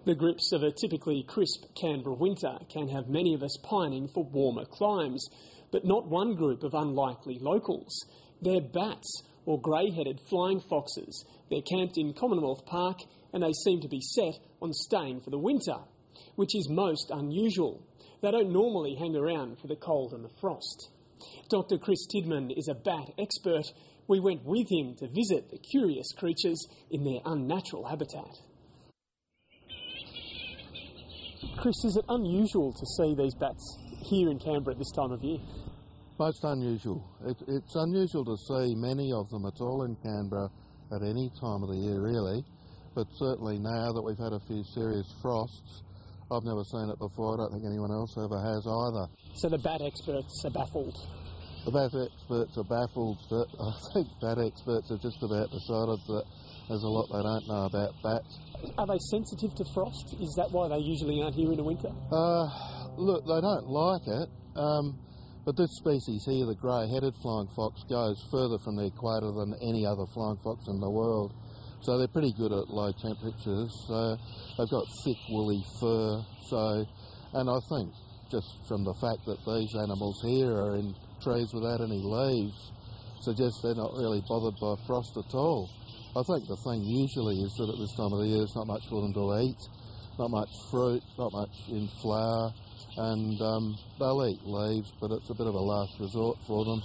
The grips of a typically crisp Canberra winter can have many of us pining for warmer climes, but not one group of unlikely locals. They're bats, or grey-headed flying foxes. They're camped in Commonwealth Park and they seem to be set on staying for the winter, which is most unusual. They don't normally hang around for the cold and the frost. Dr. Chris Tidman is a bat expert. We went with him to visit the curious creatures in their unnatural habitat. Chris, is it unusual to see these bats here in Canberra at this time of year? Most unusual. It's unusual to see many of them at all in Canberra at any time of the year, really. But certainly now that we've had a few serious frosts, I've never seen it before. I don't think anyone else ever has either. So the bat experts are baffled? The bat experts are baffled. I think bat experts have just about decided that there's a lot they don't know about bats. Are they sensitive to frost? Is that why they usually aren't here in the winter? Look, they don't like it, but this species here, the grey-headed flying fox, goes further from the equator than any other flying fox in the world. So they're pretty good at low temperatures. They've got thick, woolly fur. And I think just from the fact that these animals here are in trees without any leaves, suggests they're not really bothered by frost at all. I think the thing usually is that at this time of the year there's not much for them to eat, not much fruit, not much in flower, and they'll eat leaves, but it's a bit of a last resort for them.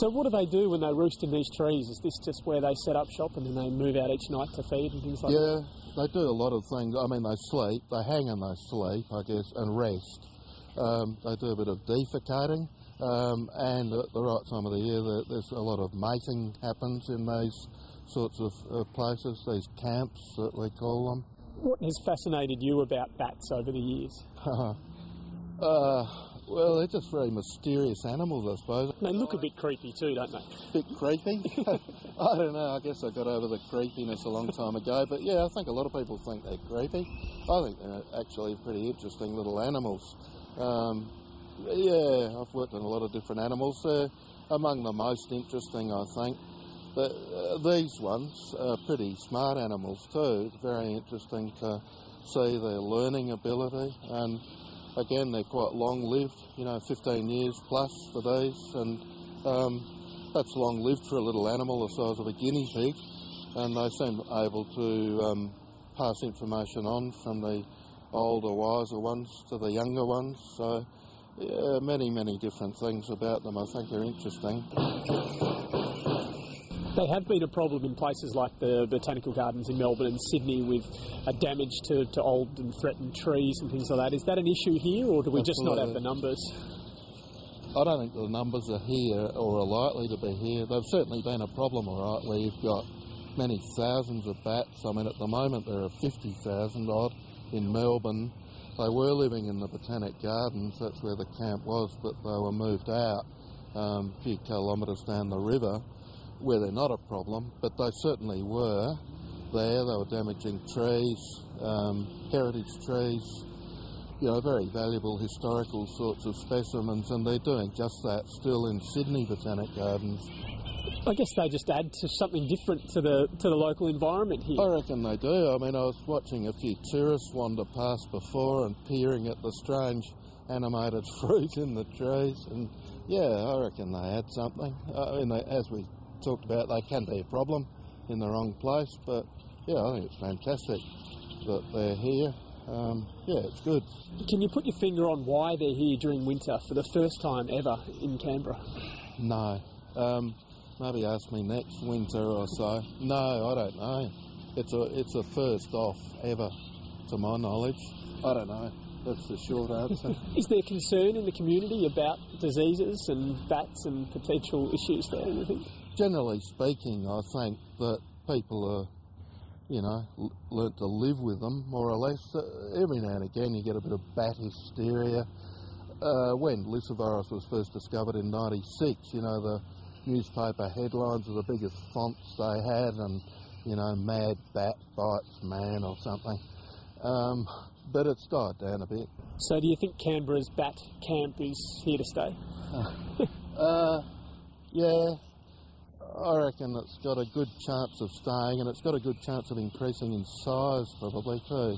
So what do they do when they roost in these trees? Is this just where they set up shop and then they move out each night to feed and things like that? Yeah, they do a lot of things. I mean, they sleep, they hang and they sleep, I guess, and rest. They do a bit of defecating. And at the right time of the year, there's a lot of mating happens in these sorts of places, these camps that we call them. What has fascinated you about bats over the years? Well, they're just very mysterious animals, I suppose. They look a bit creepy too, don't they? Bit creepy? I don't know, I guess I got over the creepiness a long time ago, but yeah, I think a lot of people think they're creepy. I think they're actually pretty interesting little animals. Yeah, I've worked on a lot of different animals. They're among the most interesting, I think. But these ones are pretty smart animals too. It's very interesting to see their learning ability. And again, they're quite long-lived, 15 years plus for these. And that's long-lived for a little animal the size of a guinea pig. And they seem able to pass information on from the older, wiser ones to the younger ones. So, yeah, many, many different things about them I think are interesting. They have been a problem in places like the Botanical Gardens in Melbourne and Sydney with damage to old and threatened trees and things like that. Is that an issue here, or do we just not have the numbers? I don't think the numbers are here or are likely to be here. They've certainly been a problem, all right, where you've got many thousands of bats. I mean, at the moment there are 50,000 odd in Melbourne. They were living in the Botanic Gardens, that's where the camp was, but they were moved out a few kilometres down the river, where they're not a problem, but they certainly were there. They were damaging trees, heritage trees, very valuable historical sorts of specimens, and they're doing just that still in Sydney Botanic Gardens. I guess they just add to something different to the local environment here. I reckon they do. I mean, I was watching a few tourists wander past before and peering at the strange animated fruit in the trees, and yeah, I reckon they add something. I mean, as we talked about, they can be a problem in the wrong place, but yeah, I think it's fantastic that they're here. Yeah, it's good. Can you put your finger on why they're here during winter for the first time ever in Canberra? No. Maybe ask me next winter or so. No, I don't know. It's a first off ever, to my knowledge. I don't know. That's the short answer. Is there concern in the community about diseases and bats and potential issues there, you think? Generally speaking, I think that people are, learnt to live with them, more or less. Every now and again you get a bit of bat hysteria. When lyssavirus was first discovered in '96, the newspaper headlines were the biggest fonts they had, and, mad bat bites man or something. But it's died down a bit. So do you think Canberra's bat camp is here to stay? Yeah. I reckon it's got a good chance of staying, and it's got a good chance of increasing in size probably too.